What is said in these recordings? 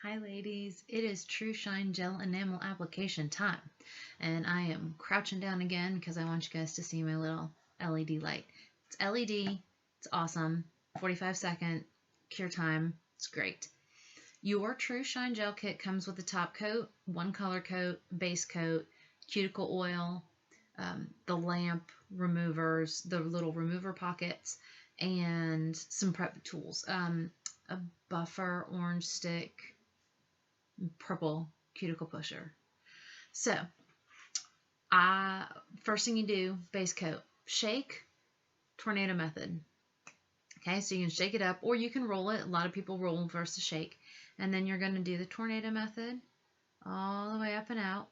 Hi ladies, it is TruShine Gel Enamel Application time, and I am crouching down again because I want you guys to see my little LED light. It's LED, it's awesome, 45-second cure time, it's great. Your TruShine Gel Kit comes with a top coat, one color coat, base coat, cuticle oil, the lamp removers, the little remover pockets, and some prep tools, a buffer, orange stick, purple cuticle pusher. So, first thing you do, base coat, shake, tornado method. Okay, so you can shake it up or you can roll it. A lot of people roll versus shake. And then you're going to do the tornado method all the way up and out.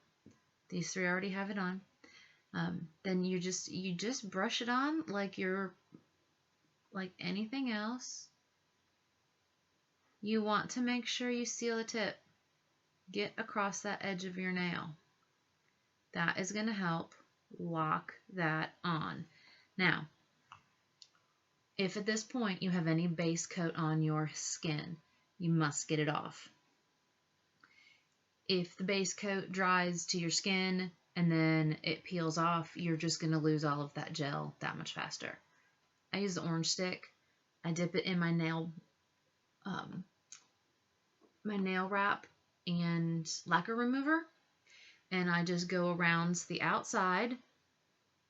These three already have it on. Then you just brush it on like anything else. You want to make sure you seal the tip. Get across that edge of your nail. That is going to help lock that on. Now, if at this point you have any base coat on your skin, you must get it off. If the base coat dries to your skin and then it peels off, you're just going to lose all of that gel that much faster. I use the orange stick. I dip it in my nail wrap and lacquer remover, and I just go around the outside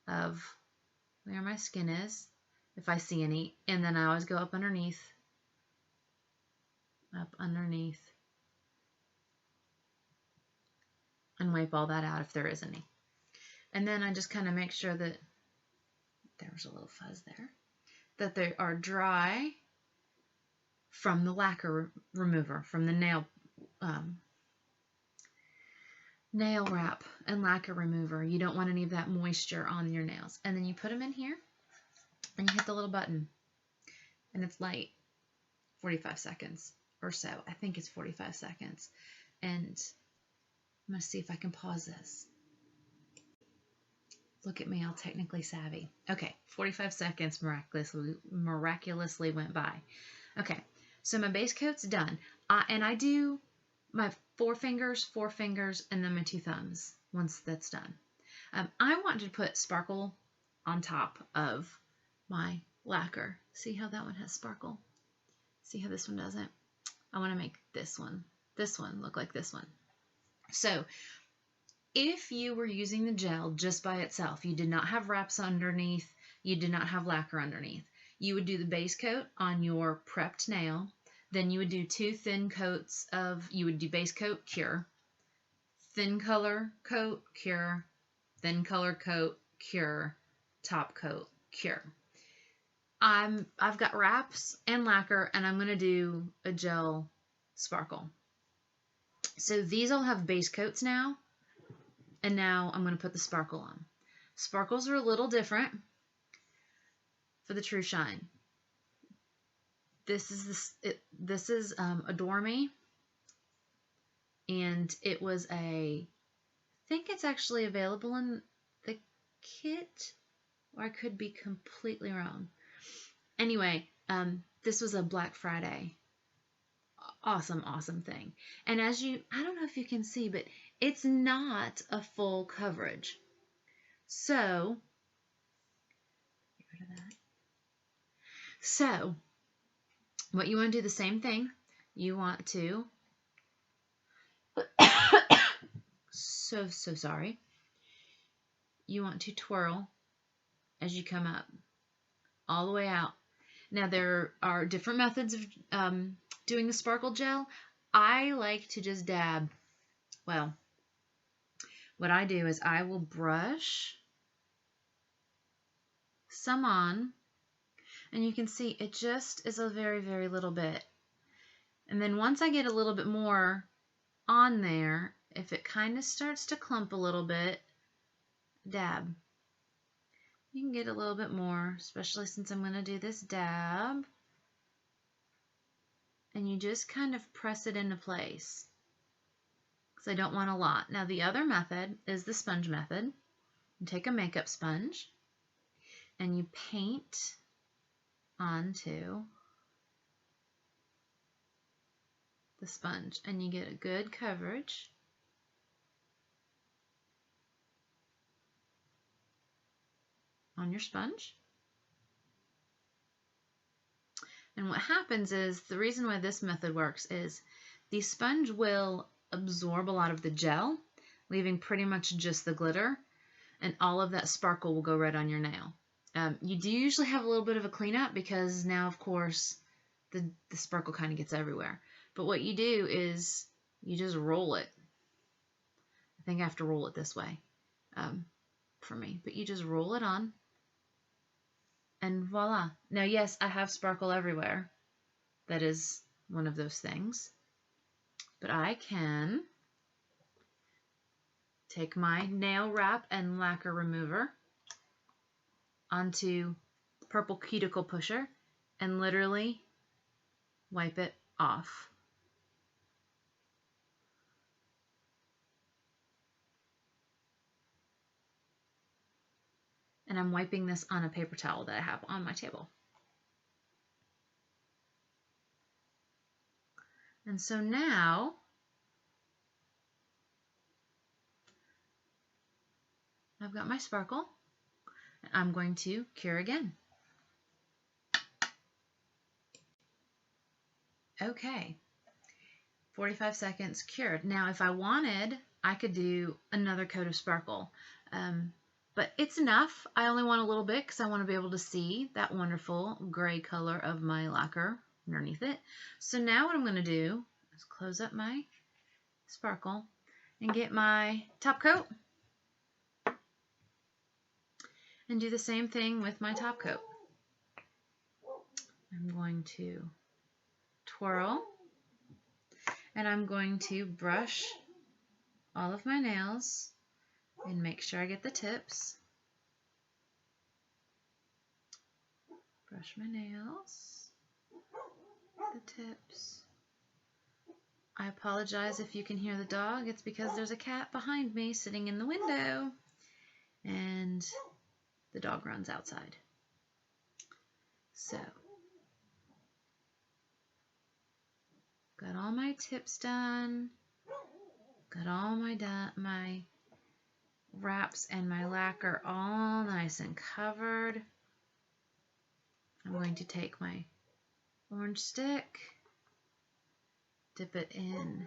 of where my skin is, if I see any, and then I always go up underneath, and wipe all that out if there is any. And then I just kind of make sure that there's a little fuzz there, that they are dry from the lacquer remover, from the nail wrap and lacquer remover. You don't want any of that moisture on your nails. And then you put them in here and you hit the little button, and it's light, 45 seconds or so. I think it's 45 seconds. And I'm going to see if I can pause this. Look at me, all technically savvy. Okay, 45 seconds miraculously went by. Okay, so my base coat's done. And I do my four fingers, and then my two thumbs once that's done. I want to put sparkle on top of my lacquer. See how that one has sparkle? See how this one doesn't? I want to make this one look like this one. So if you were using the gel just by itself, you did not have wraps underneath, you did not have lacquer underneath, you would do the base coat on your prepped nail. Then you would do two thin coats you would do base coat, cure, thin color coat, cure, thin color coat, cure, top coat, cure. I've got wraps and lacquer, and I'm going to do a gel sparkle. So these all have base coats now, and now I'm going to put the sparkle on. Sparkles are a little different for the TruShine. This is Adore Me, and it was I think it's actually available in the kit, or I could be completely wrong. Anyway, this was a Black Friday awesome thing. And I don't know if you can see, but it's not a full coverage. So, get rid of that. So, what you want to do the same thing. You want to, so sorry. You want to twirl as you come up, all the way out. Now there are different methods of doing the sparkle gel. I like to just dab. Well, what I do is I will brush some on, and you can see it just is a very, very little bit. And then once I get a little bit more on there, if it kind of starts to clump a little bit, dab. You can get a little bit more, especially since I'm going to do this dab. And you just kind of press it into place, because I don't want a lot. Now the other method is the sponge method. You take a makeup sponge and you paint onto the sponge, and you get a good coverage. On your sponge. And what happens is, the reason why this method works is the sponge will absorb a lot of the gel, leaving pretty much just the glitter, and all of that sparkle will go right on your nail. You do usually have a little bit of a cleanup because now, of course, the sparkle kind of gets everywhere. But what you do is you just roll it. I think I have to roll it this way for me, but you just roll it on. And voila. Now, yes, I have sparkle everywhere. That is one of those things. But I can take my nail wrap and lacquer remover onto purple cuticle pusher and literally wipe it off. And I'm wiping this on a paper towel that I have on my table. And so now I've got my sparkle. I'm going to cure again. Okay, 45 seconds cured. Now, if I wanted, I could do another coat of sparkle. But it's enough. I only want a little bit because I want to be able to see that wonderful gray color of my lacquer underneath it. So now what I'm going to do is close up my sparkle and get my top coat and do the same thing with my top coat. I'm going to twirl and I'm going to brush all of my nails and make sure I get the tips. Brush my nails, the tips. I apologize if you can hear the dog. It's because there's a cat behind me sitting in the window and the dog runs outside. So, got all my tips done, got all my wraps and my lacquer all nice and covered. I'm going to take my orange stick, dip it in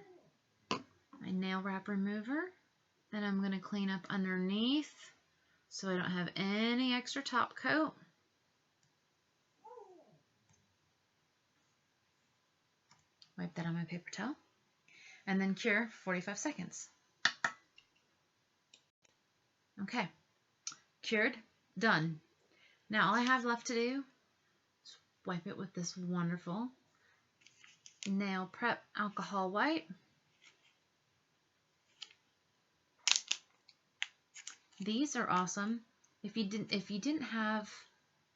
my nail wrap remover, and I'm going to clean up underneath so I don't have any extra top coat. Wipe that on my paper towel and then cure for 45 seconds. Okay, cured, done. Now all I have left to do is wipe it with this wonderful nail prep alcohol wipe. These are awesome. If you didn't have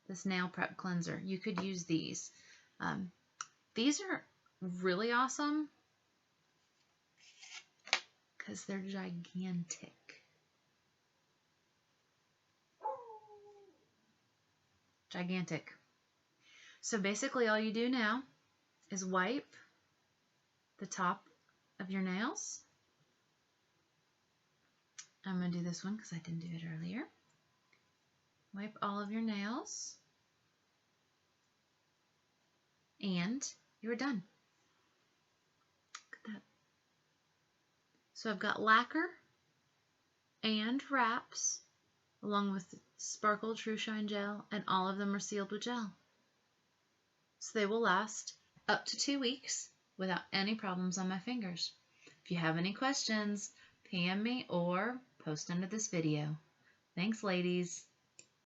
this nail prep cleanser, you could use these. These are really awesome because they're gigantic. Gigantic. So basically all you do now is wipe the top of your nails. I'm going to do this one because I didn't do it earlier. Wipe all of your nails and you're done. Look at that. So I've got lacquer and wraps along with Sparkle TruShine gel, and all of them are sealed with gel. So they will last up to 2 weeks without any problems on my fingers. If you have any questions, PM me or post under this video. Thanks, ladies.